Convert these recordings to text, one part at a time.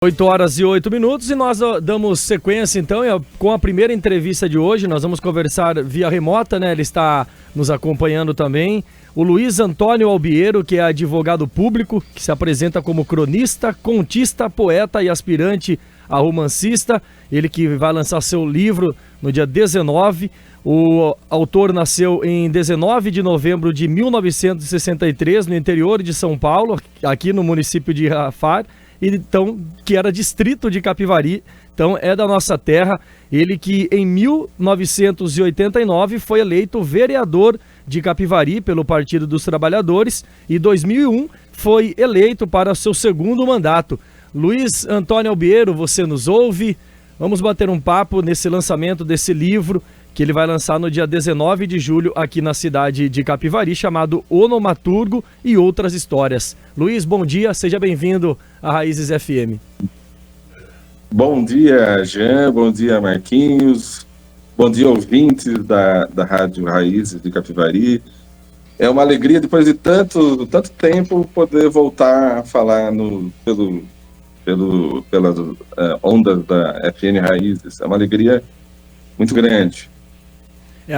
8h08 e nós damos sequência então com a primeira entrevista de hoje. Nós vamos conversar via remota, né? Ele está nos acompanhando também. O Luiz Antônio Albiero, que é advogado público, que se apresenta como cronista, contista, poeta e aspirante a romancista. Ele que vai lançar seu livro no dia 19. O autor nasceu em 19 de novembro de 1963, no interior de São Paulo, aqui no município de Rafar. Então, que era distrito de Capivari, então é da nossa terra. Ele que em 1989 foi eleito vereador de Capivari pelo Partido dos Trabalhadores e em 2001 foi eleito para seu segundo mandato. Luiz Antônio Albiero, você nos ouve? Vamos bater um papo nesse lançamento desse livro que ele vai lançar no dia 19 de julho aqui na cidade de Capivari, chamado Onomaturgo e Outras Histórias. Luiz, bom dia, seja bem-vindo à Raízes FM. Bom dia, Jean, bom dia, Marquinhos, bom dia, ouvintes da Rádio Raízes de Capivari. É uma alegria, depois de tanto tempo, poder voltar a falar pelas ondas da FM Raízes. É uma alegria muito grande.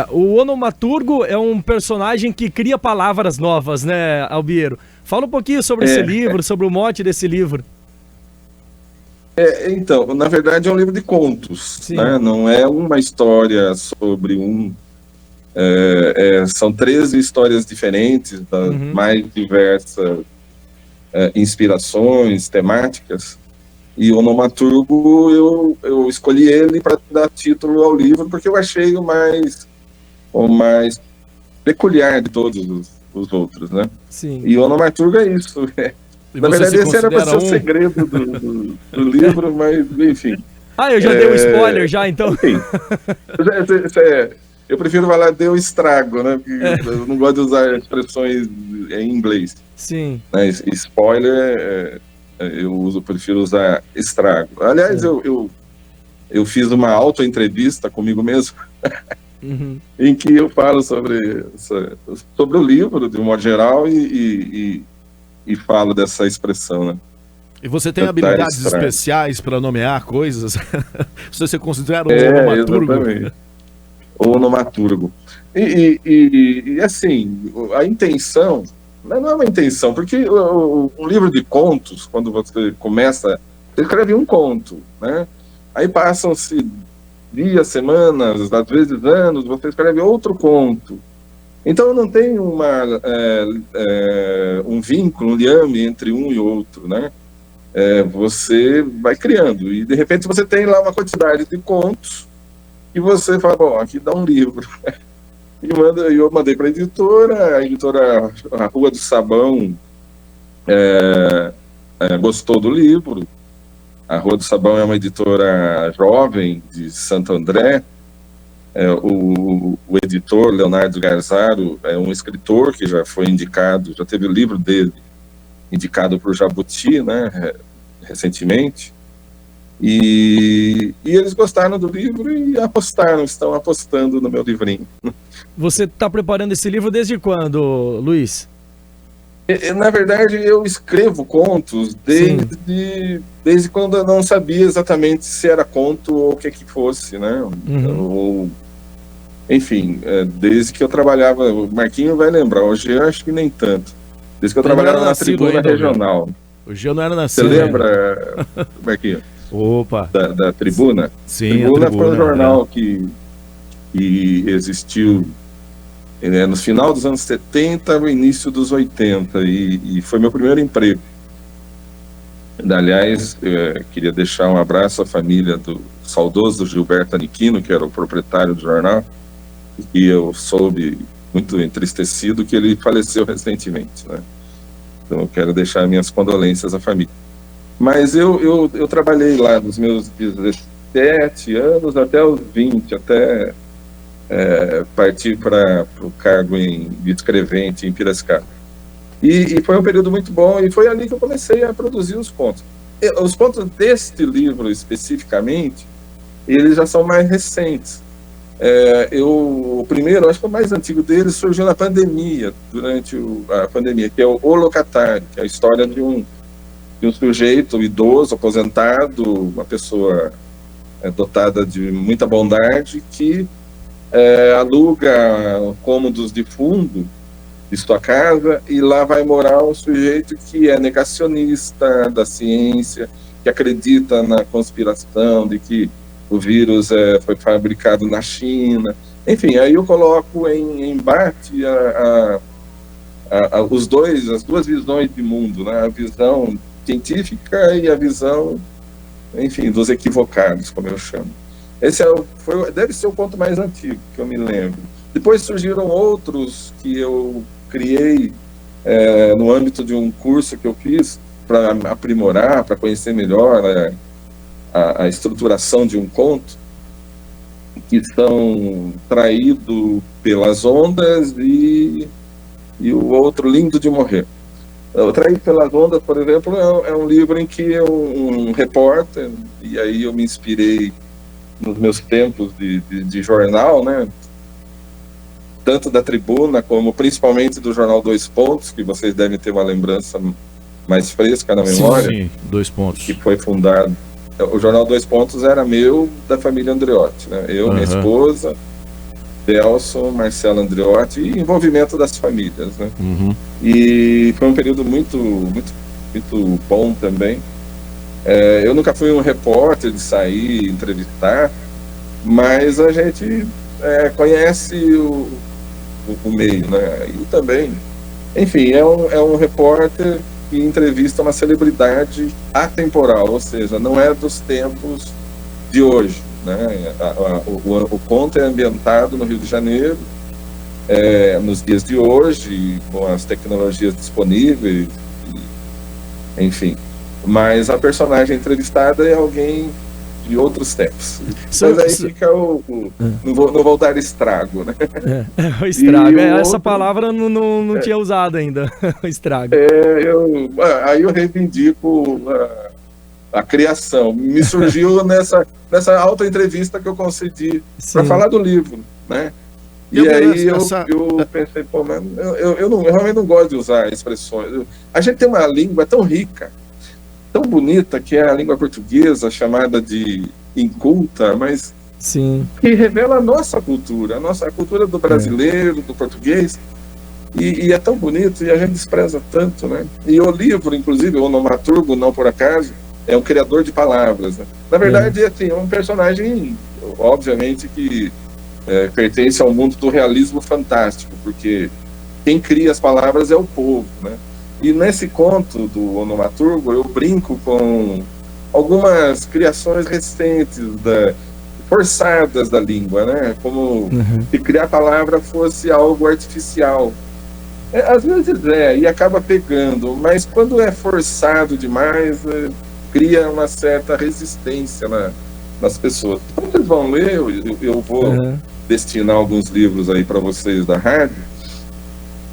O Onomaturgo é um personagem que cria palavras novas, né, Albiero? Fala um pouquinho sobre esse livro, sobre o mote desse livro. Então, na verdade é um livro de contos, né? Não é uma história sobre são 13 histórias diferentes, das mais diversas inspirações, temáticas. E o Onomaturgo, eu escolhi ele para dar título ao livro, porque eu achei o mais peculiar de todos os outros, né? Sim. E o Onomaturgo é isso. Na verdade, esse era para ser o segredo do livro, mas enfim. Eu já dei um spoiler já, então. Enfim, eu prefiro falar deu estrago, né? Porque eu não gosto de usar expressões em inglês. Sim. Spoiler, prefiro usar estrago. Aliás, eu fiz uma auto-entrevista comigo mesmo, em que eu falo sobre o livro, de um modo geral, e falo dessa expressão, né? E você tem habilidades especiais para nomear coisas? Você considera um onomaturgo? Exatamente. O onomaturgo. E assim, a intenção, não é uma intenção, porque um livro de contos, quando você começa, você escreve um conto, né? Aí passam-se dias, semanas, às vezes anos, você escreve outro conto. Então não tem um vínculo, um liame entre um e outro, né? Você vai criando, e de repente você tem lá uma quantidade de contos, e você fala, bom, aqui dá um livro. E eu mandei para a editora A Rua do Sabão gostou do livro. A Rua do Sabão é uma editora jovem de Santo André. O editor, Leonardo Garzaro, é um escritor que já foi indicado, já teve o livro dele indicado por Jabuti, né, recentemente. E eles gostaram do livro e estão apostando no meu livrinho. Você está preparando esse livro desde quando, Luiz? Na verdade, eu escrevo contos desde quando eu não sabia exatamente se era conto ou o que fosse, né? Enfim, desde que eu trabalhava, o Marquinho vai lembrar, hoje eu acho que nem tanto. Desde que eu trabalhava na Tribuna Regional. Hoje eu não era nascido. Você lembra, Marquinho? Opa! Da Tribuna? Sim, Tribuna foi um jornal que existiu no final dos anos 70, no início dos 80, e foi meu primeiro emprego. Aliás, queria deixar um abraço à família do saudoso Gilberto Aniquino, que era o proprietário do jornal, e eu soube, muito entristecido, que ele faleceu recentemente, né? Então eu quero deixar minhas condolências à família. Mas eu trabalhei lá dos meus 17 anos até os 20, até partir para o cargo de escrevente em Piracicaba. E foi um período muito bom, e foi ali que eu comecei a produzir os contos. Os contos deste livro, especificamente, eles já são mais recentes. O primeiro, acho que o mais antigo deles, surgiu na pandemia, durante a pandemia, que é o Locatário, que é a história de um de um sujeito idoso, aposentado, uma pessoa dotada de muita bondade, que aluga cômodos de fundo de sua casa, e lá vai morar um sujeito que é negacionista da ciência, que acredita na conspiração de que o vírus foi fabricado na China. Enfim, aí eu coloco em embate as duas visões de mundo, né? A visão científica e a visão, enfim, dos equivocados, como eu chamo. Esse deve ser o ponto mais antigo que eu me lembro. Depois surgiram outros que eu criei no âmbito de um curso que eu fiz para aprimorar, para conhecer melhor a estruturação de um conto, que são Traído pelas Ondas e o outro, Lindo de Morrer. O Traído pelas Ondas, por exemplo, é um livro em que um repórter, e aí eu me inspirei nos meus tempos de jornal, né? Tanto da Tribuna como principalmente do jornal Dois Pontos, que vocês devem ter uma lembrança mais fresca na memória. Sim, Dois Pontos. Que foi fundado. O jornal Dois Pontos era meu, da família Andreotti, né? Eu, minha esposa, Delson, Marcelo Andreotti, e envolvimento das famílias, né? E foi um período muito, muito, muito bom também. Eu nunca fui um repórter de sair, entrevistar, mas a gente conhece o meio, né? E também, enfim, é um repórter que entrevista uma celebridade atemporal, ou seja, não é dos tempos de hoje, né? O conto é ambientado no Rio de Janeiro, nos dias de hoje, com as tecnologias disponíveis, enfim. Mas a personagem entrevistada é alguém de outros tempos. Mas aí fica não vou dar estrago, né? O estrago. Essa palavra não tinha usado ainda, o estrago. Aí eu reivindico a criação. Me surgiu nessa auto-entrevista que eu concedi para falar do livro, né? E aí eu pensei, pô, mas eu realmente não gosto de usar expressões. A gente tem uma língua tão rica, tão bonita, que é a língua portuguesa, chamada de inculta, mas sim, que revela a nossa cultura, a cultura do brasileiro, do português, e é tão bonito, e a gente despreza tanto, né? E o livro, inclusive, o Onomaturgo, não por acaso, é um criador de palavras, né? Na verdade, assim, é um personagem, obviamente, que pertence ao mundo do realismo fantástico, porque quem cria as palavras é o povo, né? E nesse conto do Onomaturgo, eu brinco com algumas criações recentes, forçadas da língua, né? Como se criar a palavra fosse algo artificial. Às vezes e acaba pegando, mas quando é forçado demais, cria uma certa resistência nas pessoas. Quando vocês vão ler, eu vou destinar alguns livros aí para vocês da rádio,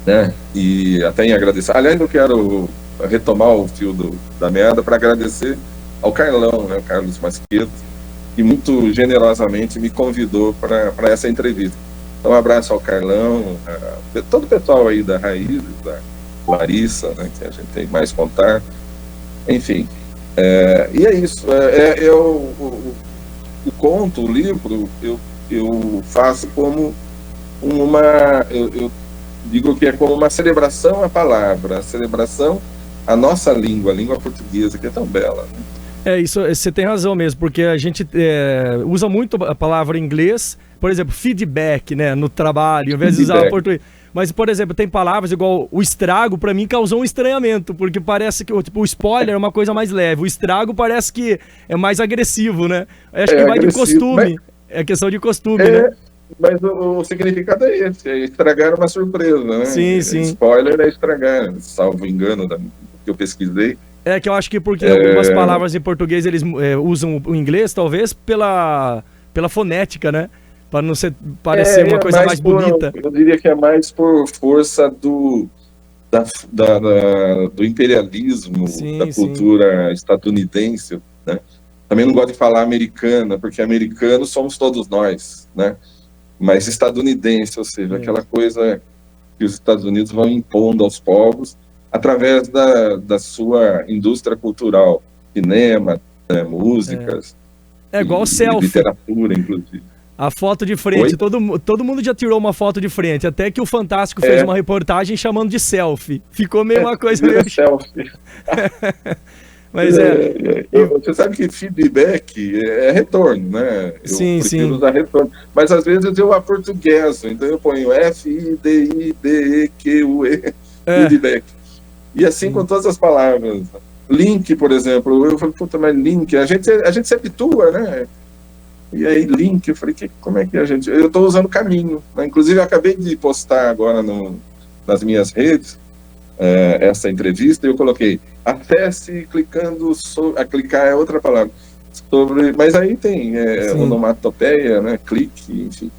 né? E até em agradecer. Aliás, eu quero retomar o fio da meada para agradecer ao Carlão, né? Carlos Masqueto, que muito generosamente me convidou para essa entrevista. Então, um abraço ao Carlão, todo o pessoal aí da Raiz, da Larissa, né? Que a gente tem mais contato. Enfim, e é isso. O conto, o livro, eu faço como eu digo que é como uma celebração à palavra, a celebração à nossa língua, a língua portuguesa, que é tão bela, né? Isso, você tem razão mesmo, porque a gente usa muito a palavra em inglês, por exemplo, feedback, né, no trabalho, ao invés de usar o português. Mas, por exemplo, tem palavras igual o estrago, pra mim causou um estranhamento, porque parece que o spoiler é uma coisa mais leve, o estrago parece que é mais agressivo, né? Acho que vai de costume, é questão de costume, né? Mas o significado é esse, é estragar uma surpresa, né? Sim, sim. Spoiler é estragar, salvo engano que eu pesquisei. Que eu acho que porque algumas palavras em português eles usam o inglês, talvez pela fonética, né? Para não parecer uma coisa mais bonita. Eu diria que é mais por força do imperialismo, da cultura estadunidense, né? Também não gosto de falar americana, porque americanos somos todos nós, né? Mas estadunidense, ou seja, aquela coisa que os Estados Unidos vão impondo aos povos, através da sua indústria cultural, cinema, músicas, igual selfie. Literatura, inclusive. A foto de frente, todo mundo já tirou uma foto de frente, até que o Fantástico fez uma reportagem chamando de selfie. Ficou meio uma coisa meio... selfie. Mas você sabe que feedback é retorno, né? Eu prefiro usar retorno. Mas às vezes eu aportugueso, então eu ponho FIDIDEQUE, feedback. E assim com todas as palavras. Link, por exemplo, eu falei, puta, mas link, a gente se habitua, né? E aí, link, eu falei, como é que a gente... Eu estou usando caminho, né? Inclusive eu acabei de postar agora nas minhas redes essa entrevista, e eu coloquei, acesse clicando, clicar é outra palavra, mas aí tem onomatopeia, né? Clique, enfim.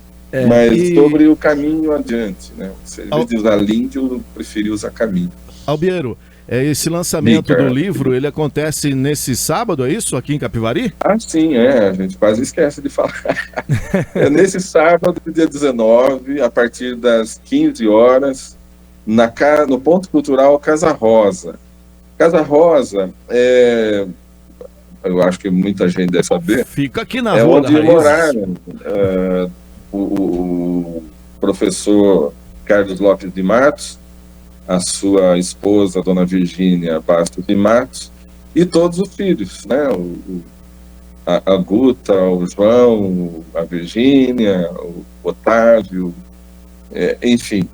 Mas sobre o caminho adiante, né? Em vez de usar link, eu preferi usar caminho. Albiero, esse lançamento do livro, ele acontece nesse sábado, é isso? Aqui em Capivari? Ah, sim, a gente quase esquece de falar. É nesse sábado, dia 19, a partir das 15 horas, no Ponto Cultural Casa Rosa. Casa Rosa eu acho que muita gente deve saber. Fica aqui na Rua onde moraram o professor Carlos Lopes de Matos, a sua esposa, a dona Virgínia Bastos de Matos, e todos os filhos, né? A Guta, o João, a Virgínia, o Otávio, enfim.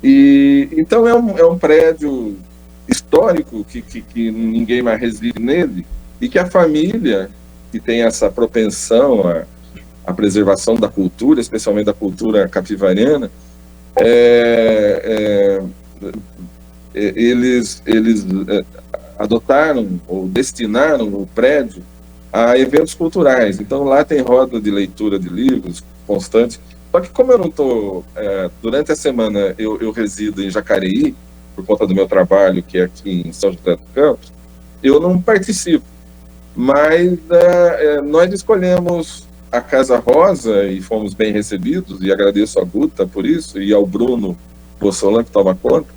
E então é um prédio histórico que ninguém mais reside nele, e que a família, que tem essa propensão à preservação da cultura, especialmente da cultura capivariana, eles adotaram ou destinaram o prédio a eventos culturais. Então lá tem roda de leitura de livros constante. Só que como eu não estou... durante a semana eu resido em Jacareí, por conta do meu trabalho, que é aqui em São José dos Campos, eu não participo. Mas nós escolhemos a Casa Rosa e fomos bem recebidos, e agradeço a Guta por isso, e ao Bruno Bossolan, que toma conta,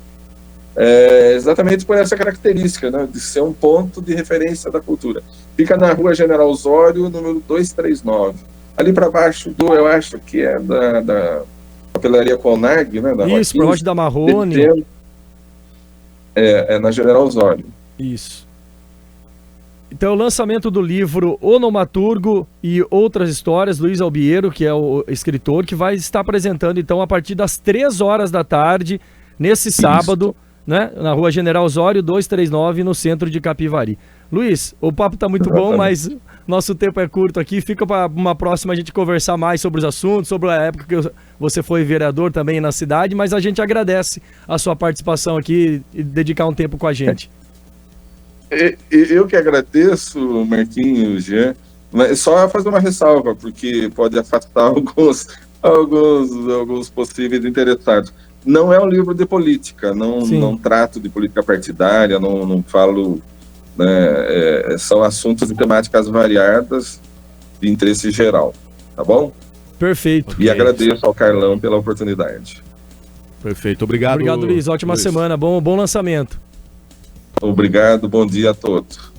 exatamente por essa característica, né, de ser um ponto de referência da cultura. Fica na Rua General Osório, número 239. Ali para baixo, eu acho que é da Papelaria Conag, né? Isso, para onde da Marrone. É na General Osório. Isso. Então, o lançamento do livro Onomaturgo e Outras Histórias, Luiz Albiero, que é o escritor, que vai estar apresentando, então, a partir das 3 horas da tarde, nesse sábado, né, na Rua General Osório, 239, no centro de Capivari. Luiz, o papo está muito bom, mas nosso tempo é curto aqui. Fica para uma próxima a gente conversar mais sobre os assuntos, sobre a época que você foi vereador também na cidade, mas a gente agradece a sua participação aqui e dedicar um tempo com a gente. Eu que agradeço, Marquinhos, Jean, mas só fazer uma ressalva, porque pode afastar alguns possíveis interessados. Não é um livro de política, não trato de política partidária, não falo, né, são assuntos de temáticas variadas de interesse geral, tá bom? Perfeito. E agradeço ao Carlão pela oportunidade. Perfeito, obrigado. Obrigado, Luiz. Ótima semana, bom lançamento. Obrigado, bom dia a todos.